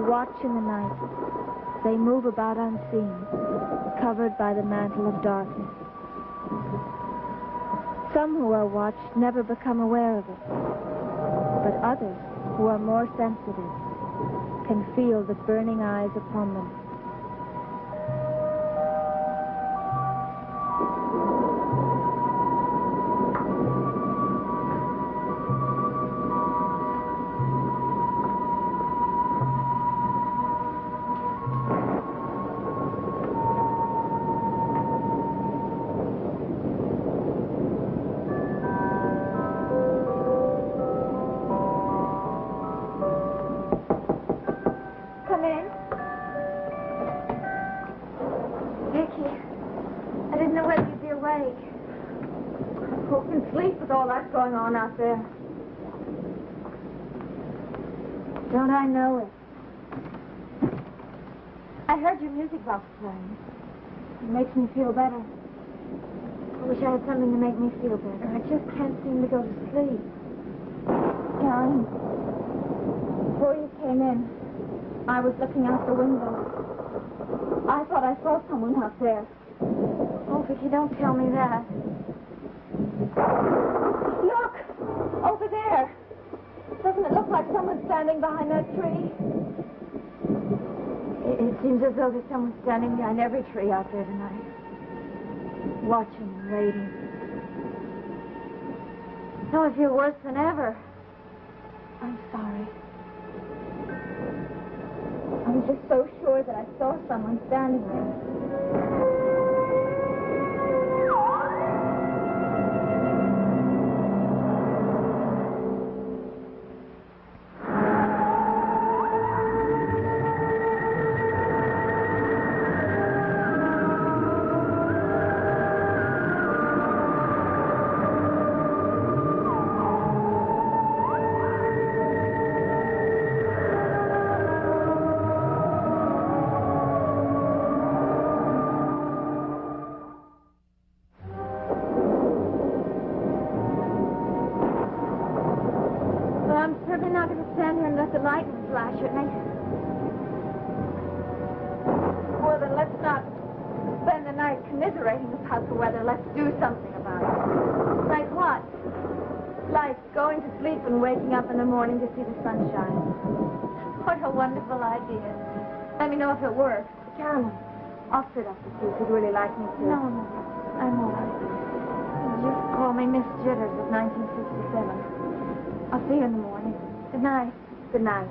watch in the night. They move about unseen, covered by the mantle of darkness. Some who are watched never become aware of it, but others, who are more sensitive, can feel the burning eyes upon them. Going on out there. Don't I know it? I heard your music box playing. It makes me feel better. I wish I had something to make me feel better. I just can't seem to go to sleep. Karen, before you came in, I was looking out the window. I thought I saw someone out there. Oh, Vicky, don't tell me that. Look! Over there! Doesn't it look like someone standing behind that tree? It seems as though there's someone standing behind every tree out there tonight. Watching and waiting. No, I feel worse than ever. I'm sorry. I was just so sure that I saw someone standing there. Waking up in the morning to see the sunshine. What a wonderful idea. Let me know if it works. Carolyn, I'll sit up with you if you'd really like me to. No, I'm all right. Just call me Miss Jitters of 1967. I'll see you in the morning. Good night. Good night.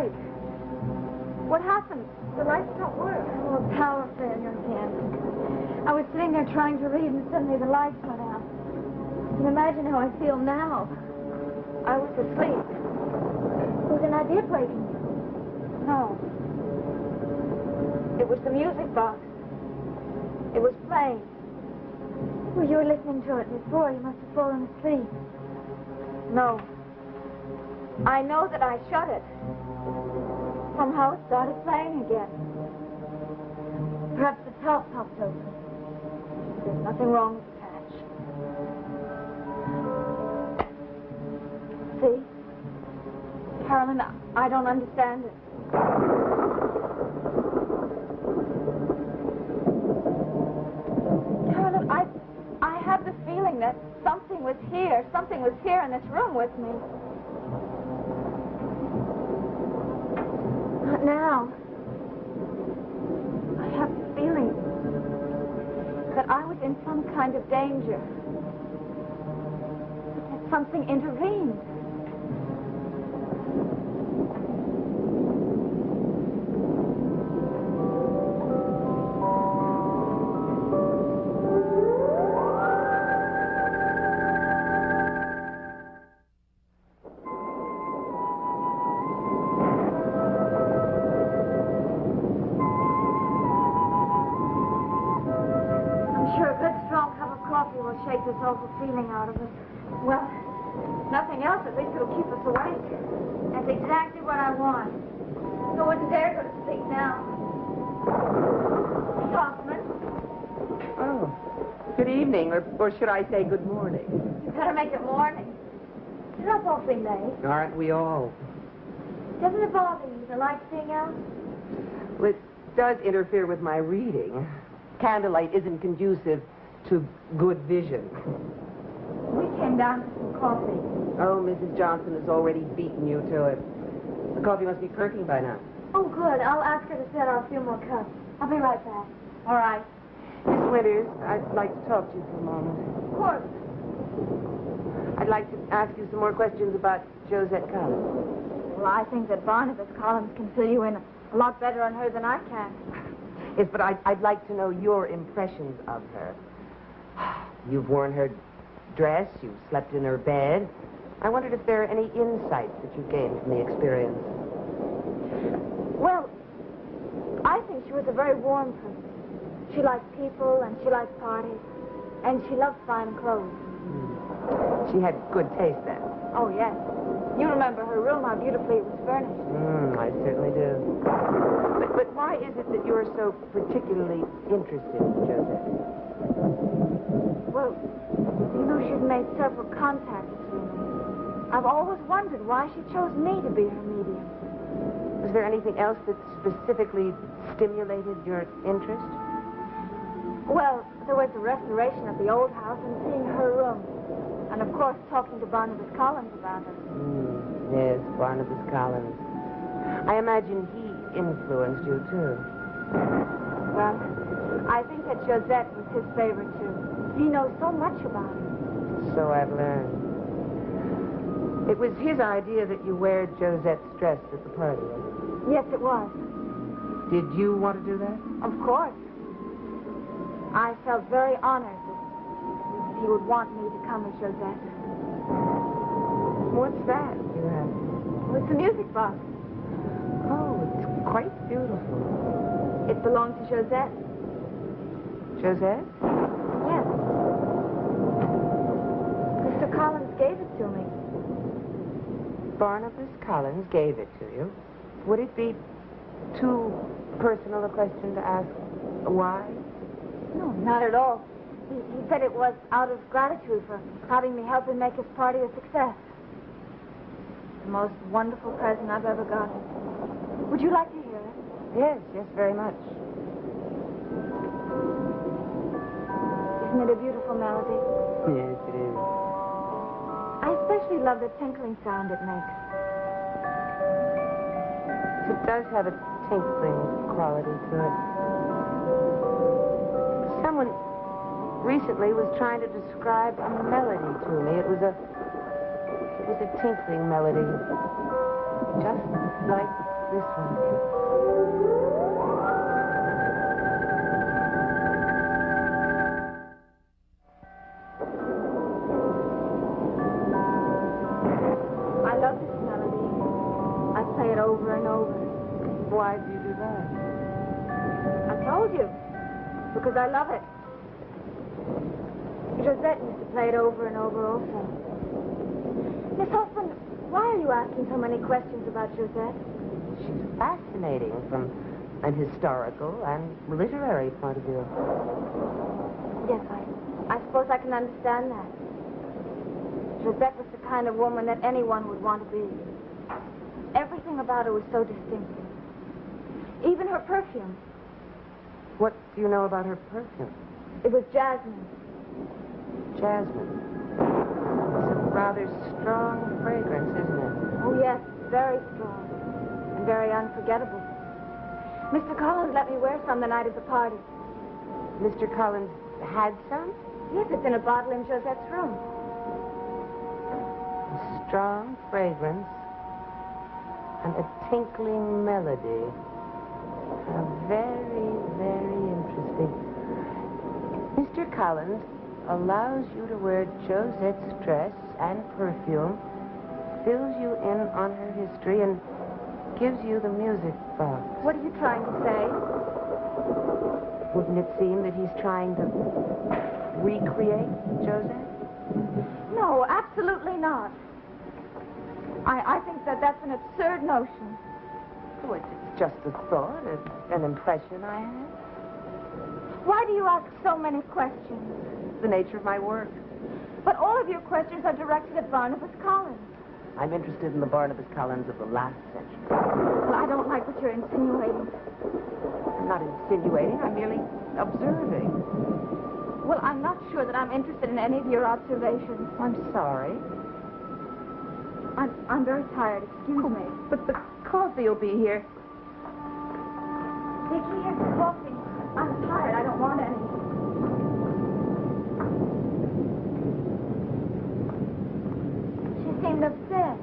break. What happened? The lights don't work. Oh, power failure again. I was sitting there trying to read, and suddenly the lights went out. You can imagine how I feel now. I was asleep. Well, then I did waken you. No. It was the music box. It was playing. Well, you were listening to it before. You must have fallen asleep. No. I know that I shut it. Somehow it started playing again. Perhaps the top popped open. There's nothing wrong with the catch. See? Carolyn, I don't understand it. Carolyn, I have the feeling that something was here in this room with me. Not now. I have the feeling that I was in some kind of danger. That something intervened. Shake this awful feeling out of us. Well, nothing else, at least it'll keep us awake. That's exactly what I want. So wouldn't dare go to sleep now. Hoffman? Oh, good evening, or should I say good morning? You better make it morning. You're up awfully late. Aren't we all? Doesn't it bother you, the lights being out? Well, it does interfere with my reading. Candlelight isn't conducive to good vision. We came down for some coffee. Oh, Mrs. Johnson has already beaten you to it. The coffee must be perking by now. Oh, good. I'll ask her to set out a few more cups. I'll be right back. All right. Miss Winters, I'd like to talk to you for a moment. Of course. I'd like to ask you some more questions about Josette Collins. Well, I think that Barnabas Collins can fill you in a lot better on her than I can. Yes, but I'd like to know your impressions of her. You've worn her dress, you've slept in her bed. I wondered if there are any insights that you gained from the experience. Well, I think she was a very warm person. She liked people, and she liked parties, and she loved fine clothes. She had good taste then. Oh, yes. You remember her room, how beautifully it was furnished. I certainly do. But why is it that you're so particularly interested in Josette? Well, you know, she's made several contacts with me. I've always wondered why she chose me to be her medium. Was there anything else that specifically stimulated your interest? Well, there was the restoration of the old house and seeing her room. And, of course, talking to Barnabas Collins about it. Yes, Barnabas Collins. I imagine he influenced you, too. Well, I think that Josette was his favorite, too. He knows so much about her. So I've learned. It was his idea that you wear Josette's dress at the party. Yes, it was. Did you want to do that? Of course. I felt very honored that he would want me to come as Josette. What's that you have? Well, it's a music box. Oh, it's quite beautiful. It belonged to Josette. Josette? Yes. Mr. Collins gave it to me. Barnabas Collins gave it to you. Would it be too personal a question to ask why? No, not at all. He said it was out of gratitude for having me help him make his party a success. The most wonderful present I've ever gotten. Would you like to hear it? Yes, very much. Isn't it a beautiful melody? Yes, it is. I especially love the tinkling sound it makes. It does have a tinkling quality to it. Someone recently was trying to describe a melody to me. It was a tinkling melody, just like this one. I love this melody. I play it over and over. Why do you do that? I told you. Because I love it. Josette used to play it over and over also. Miss Hoffman, why are you asking so many questions about Josette? She's fascinating from an historical and literary point of view. Yes, I suppose I can understand that. Josette was the kind of woman that anyone would want to be. Everything about her was so distinctive. Even her perfume. What do you know about her perfume? It was jasmine. Jasmine. It's a rather strong fragrance, isn't it? Oh, yes, very strong. And very unforgettable. Mr. Collins let me wear some the night of the party. Mr. Collins had some? Yes, it's in a bottle in Josette's room. A strong fragrance and a tinkling melody. Very, very interesting. Mr. Collins allows you to wear Josette's dress and perfume, fills you in on her history, and gives you the music box. What are you trying to say? Wouldn't it seem that he's trying to recreate Josette? No, absolutely not. I think that's an absurd notion. Oh, it's just a thought, an impression I had. Why do you ask so many questions? It's the nature of my work. But all of your questions are directed at Barnabas Collins. I'm interested in the Barnabas Collins of the last century. Well, I don't like what you're insinuating. I'm not insinuating, I'm merely observing. Well, I'm not sure that I'm interested in any of your observations. I'm sorry. I'm very tired, excuse me. But the coffee will be here. Dickie, here's the coffee. I'm tired, I don't want any. She seemed upset.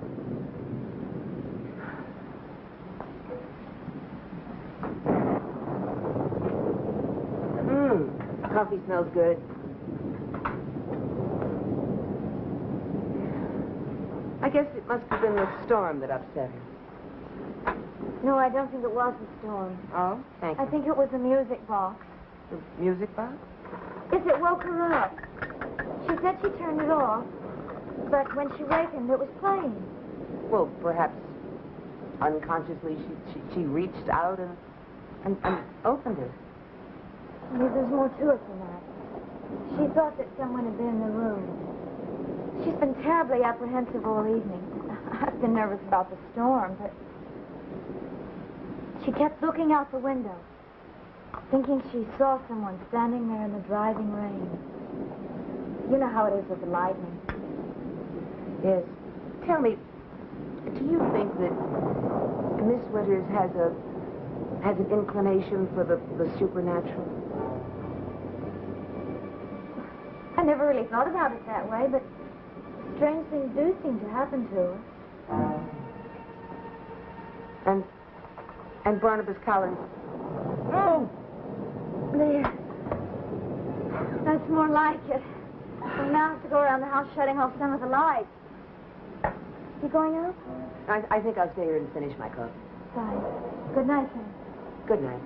Coffee smells good. I guess it must have been the storm that upset her. No, I don't think it was a storm. Oh, thank you. I think it was the music box. The music box? Yes, it woke her up. She said she turned it off, but when she wakened, it was playing. Well, perhaps unconsciously she reached out and opened it. There's more to it than that. She thought that someone had been in the room. She's been terribly apprehensive all evening. I've been nervous about the storm, but she kept looking out the window, thinking she saw someone standing there in the driving rain. You know how it is with the lightning. Yes. Tell me, do you think that Miss Winters has an inclination for the supernatural? I never really thought about it that way, but strange things do seem to happen to her. And Barnabas Collins. Oh! There. That's more like it. We now have to go around the house shutting off some of the lights. You going out? I think I'll stay here and finish my coffee. Fine. Good night, then. Good night.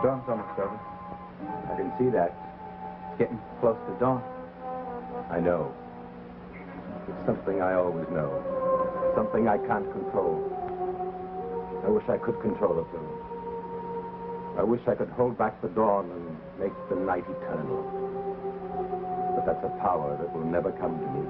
Dawn's almost over. I can see that. It's getting close to dawn. I know. It's something I always know. Something I can't control. I wish I could control it, though. I wish I could hold back the dawn and make the night eternal. But that's a power that will never come to me.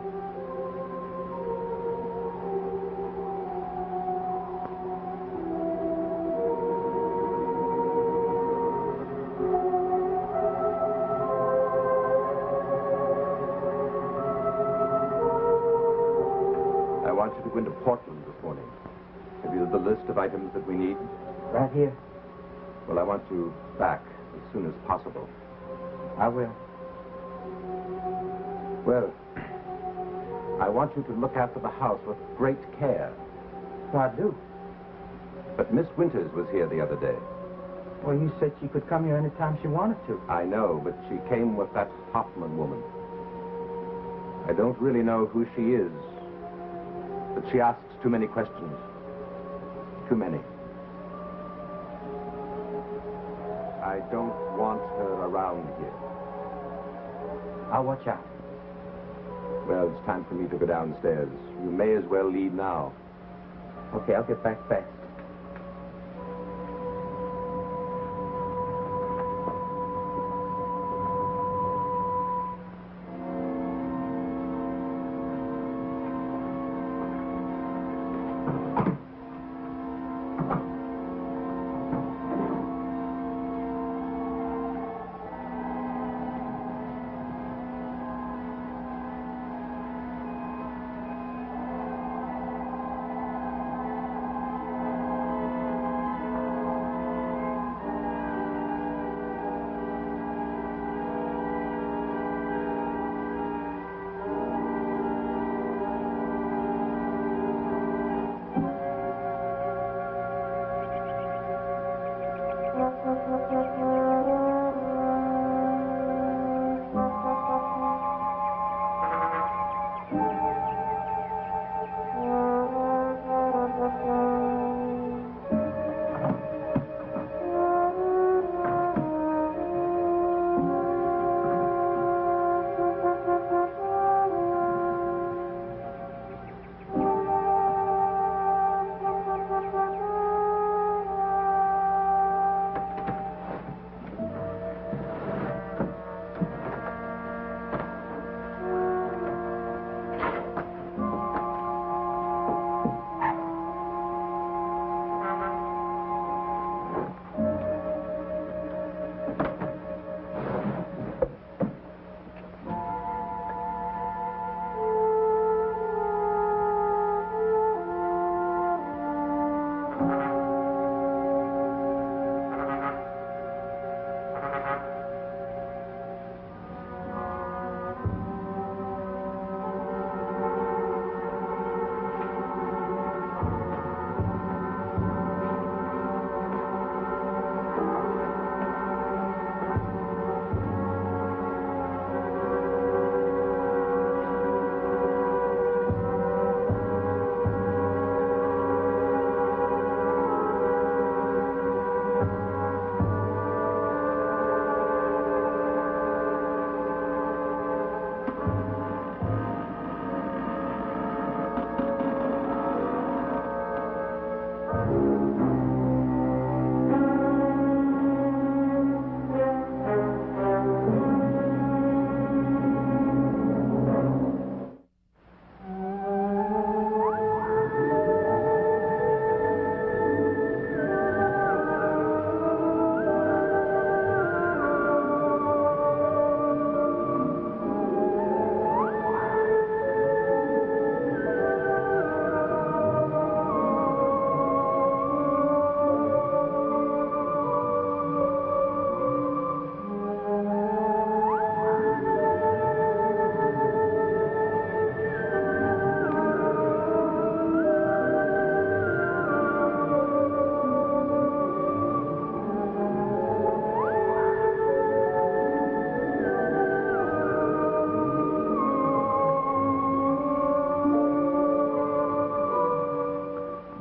I want you to go into Portland this morning. Have you the list of items that we need? Right here. Well, I want you back as soon as possible. I will. Well, I want you to look after the house with great care. I do. But Miss Winters was here the other day. Well, you said she could come here anytime she wanted to. I know, but she came with that Hoffman woman. I don't really know who she is, but she asks too many questions. Too many. I don't want her around here. I'll watch out. Well, it's time for me to go downstairs. You may as well leave now. Okay, I'll get back fast.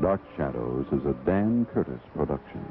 Dark Shadows is a Dan Curtis production.